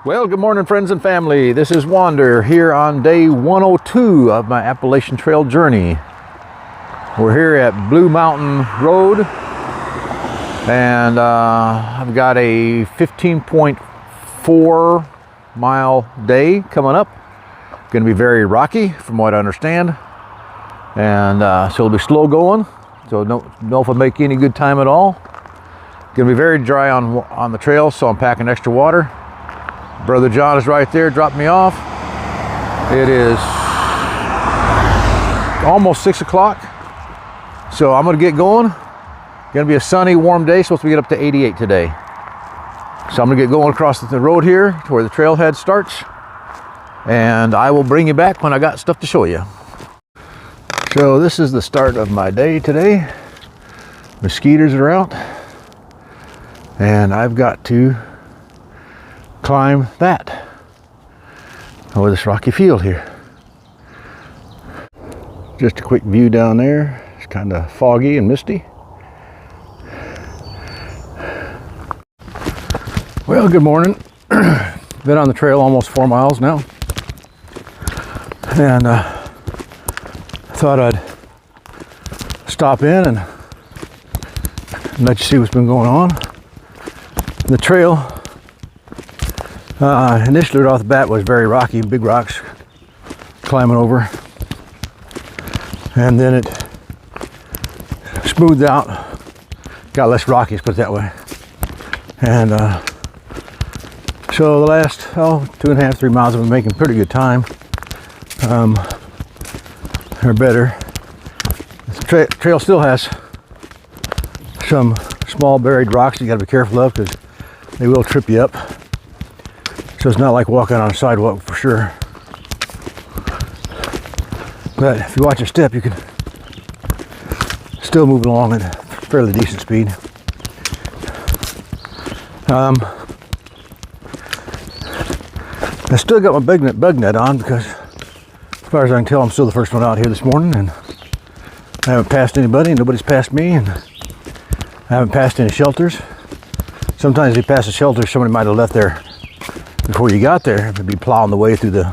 Well, good morning, friends and family. This is Wander here on day 102 of my Appalachian Trail journey. We're here at Blue Mountain Road, and I've got a 15.4 mile day coming up. Going to be very rocky from what I understand, and so it'll be slow going, so don't know if I make any good time at all. Going to be very dry on the trail, so I'm packing extra water. Brother John is right there, dropped me off. It is almost 6 o'clock, so I'm gonna get going. Gonna be a sunny, warm day, supposed to get up to 88 today. So I'm gonna get going across the road here to where the trailhead starts, and I will bring you back when I got stuff to show you. So this is the start of my day today. Mosquitoes are out, and I've got to climb that over this rocky field here. Just a quick view down there. It's kind of foggy and misty. Well, good morning. Been on the trail almost 4 miles now, and thought I'd stop in and let you see what's been going on. The trail initially right off the bat was very rocky, big rocks climbing over, and then it smoothed out, got less rocky, let's put it that way. And so the last 2.5, 3 miles I've been making pretty good time, or better. The trail still has some small buried rocks you got to be careful of because they will trip you up. So it's not like walking on a sidewalk for sure. But if you watch your step, you can still move along at a fairly decent speed. I still got my bug net on because as far as I can tell, I'm still the first one out here this morning, and I haven't passed anybody, nobody's passed me, and I haven't passed any shelters. Sometimes you pass a shelter somebody might have left there before you got there. It'd be plowing the way through the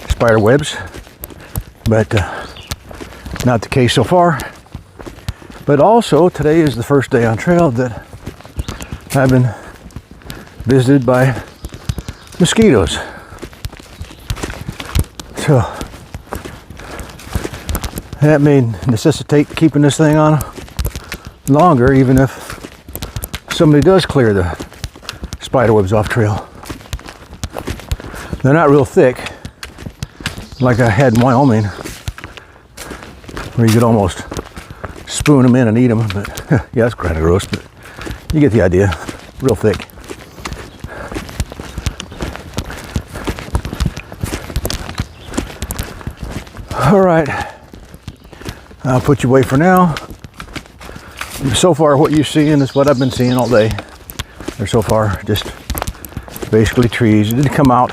spider webs, but not the case so far. But also today is the first day on trail that I've been visited by mosquitoes. So that may necessitate keeping this thing on longer, even if somebody does clear the spider webs off trail. They're not real thick like I had in Wyoming, where you could almost spoon them in and eat them, but yeah, that's kind of gross, but you get the idea. Real thick. All right, I'll put you away for now. So far what you're seeing is what I've been seeing all day, or so far, just basically trees. It did come out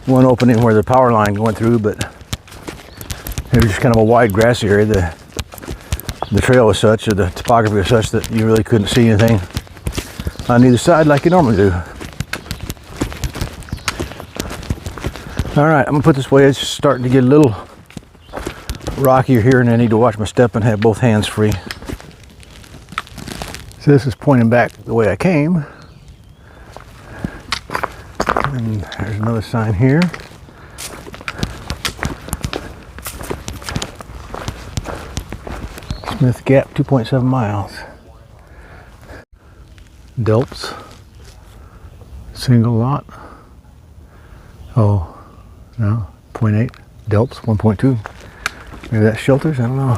one opening where the power line went through, but it was just kind of a wide grassy area. The trail was such, or the topography was such, that you really couldn't see anything on either side like you normally do. All right, I'm gonna put this away. It's starting to get a little rockier here, and I need to watch my step and have both hands free. So this is pointing back the way I came. And there's another sign here. Smith Gap, 2.7 miles. Delps, single lot. Oh, no, 0.8. Delps, 1.2. Maybe that's shelters, I don't know.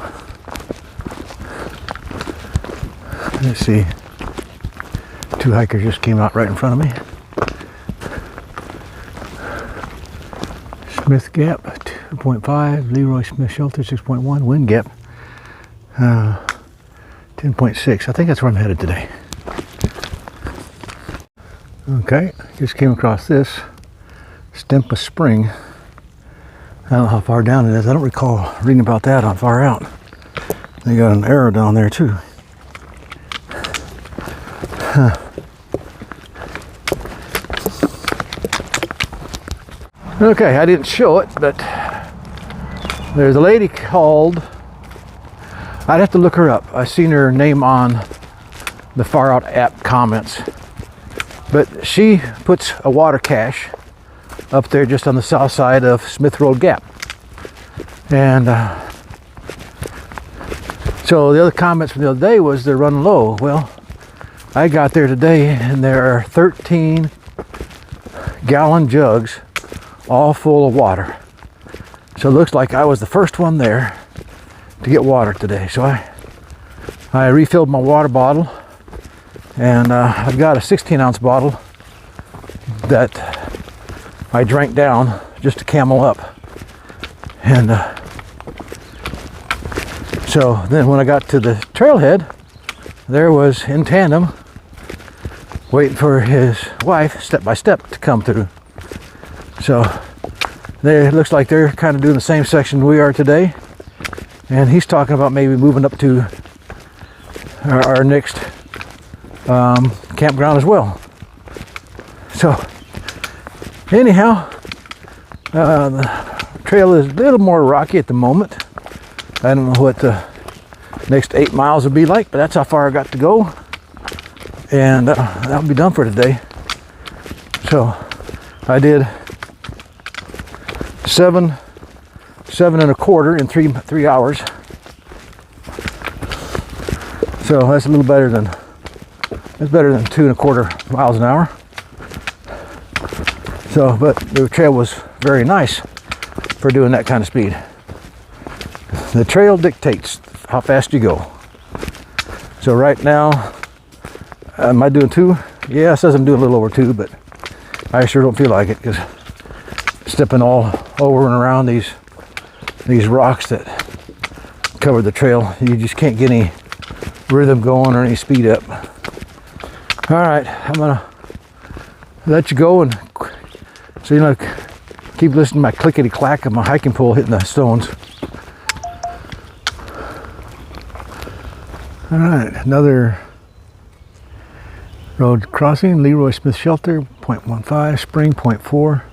Let's see. 2 hikers just came out right in front of me. Smith Gap, 2.5. Leroy Smith Shelter, 6.1. Wind Gap, 10.6. I think that's where I'm headed today. Okay, just came across this. Stempa Spring. I don't know how far down it is. I don't recall reading about that on Far Out. They got an arrow down there too. Okay, I didn't show it, but there's a lady called, I'd have to look her up. I seen her name on the Far Out app comments, but she puts a water cache up there just on the south side of Smith Road Gap. And so the other comments from the other day was they're running low. Well, I got there today and there are 13 gallon jugs all full of water. So it looks like I was the first one there to get water today. So I refilled my water bottle, and I've got a 16-ounce bottle that I drank down just to camel up. And so then when I got to the trailhead, there was in tandem waiting for his wife step by step to come through. So it looks like they're kind of doing the same section we are today, and he's talking about maybe moving up to our next campground as well. So anyhow, the trail is a little more rocky at the moment. I don't know what the next 8 miles will be like, but that's how far I got to go, and that'll be done for today. So I did 7 1/4 in three hours. So that's a little better than 2 1/4 miles an hour. So, but the trail was very nice for doing that kind of speed. The trail dictates how fast you go. So right now, am I doing 2? Yeah, it says I'm doing a little over 2, but I sure don't feel like it because stepping all over and around these rocks that cover the trail, you just can't get any rhythm going or any speed up. All right, I'm gonna let you go, and so you know, keep listening to my clickety clack of my hiking pole hitting the stones. All right, another road crossing, Leroy Smith Shelter, 0.15, Spring, 0.4.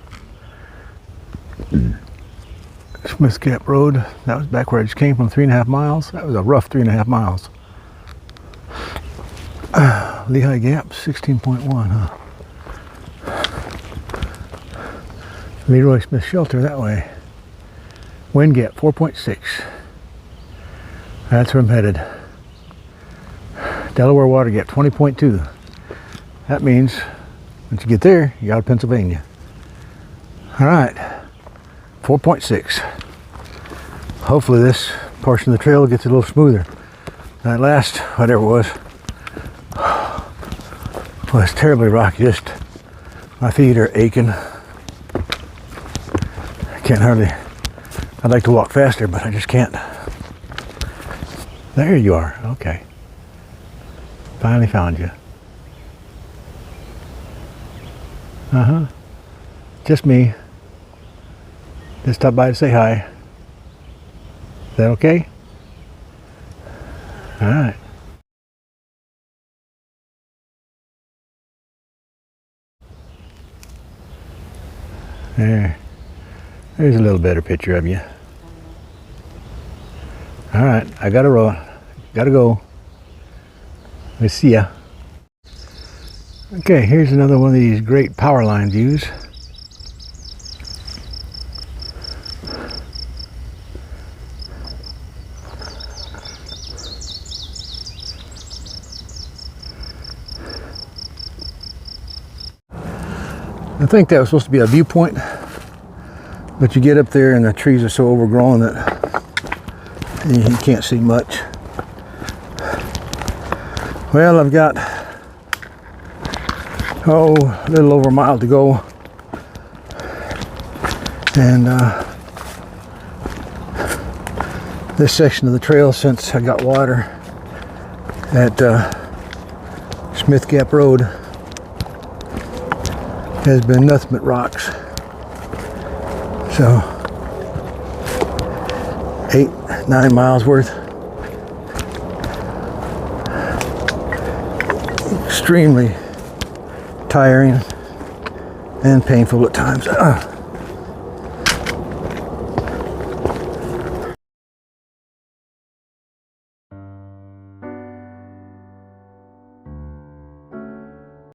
Smith Gap Road, that was back where I just came from, 3.5 miles. That was a rough 3.5 miles. Lehigh Gap, 16.1, huh? Leroy Smith Shelter that way. Wind Gap, 4.6. That's where I'm headed. Delaware Water Gap, 20.2. That means once you get there, you're out of Pennsylvania. All right, 4.6. Hopefully this portion of the trail gets a little smoother. That last, whatever it was terribly rocky. Just my feet are aching. I can't hardly, I'd like to walk faster, but I just can't. There you are, okay. Finally found you. Uh-huh. Just me. Just stop by to say hi. Is that okay? All right. There's a little better picture of you. All right, I gotta go. We'll see ya. Okay, here's another one of these great power line views. I think that was supposed to be a viewpoint, but you get up there and the trees are so overgrown that you can't see much. Well, I've got a little over a mile to go, and this section of the trail, since I got water at Smith Gap Road, has been nothing but rocks. So 8-9 miles worth. Extremely tiring and painful at times.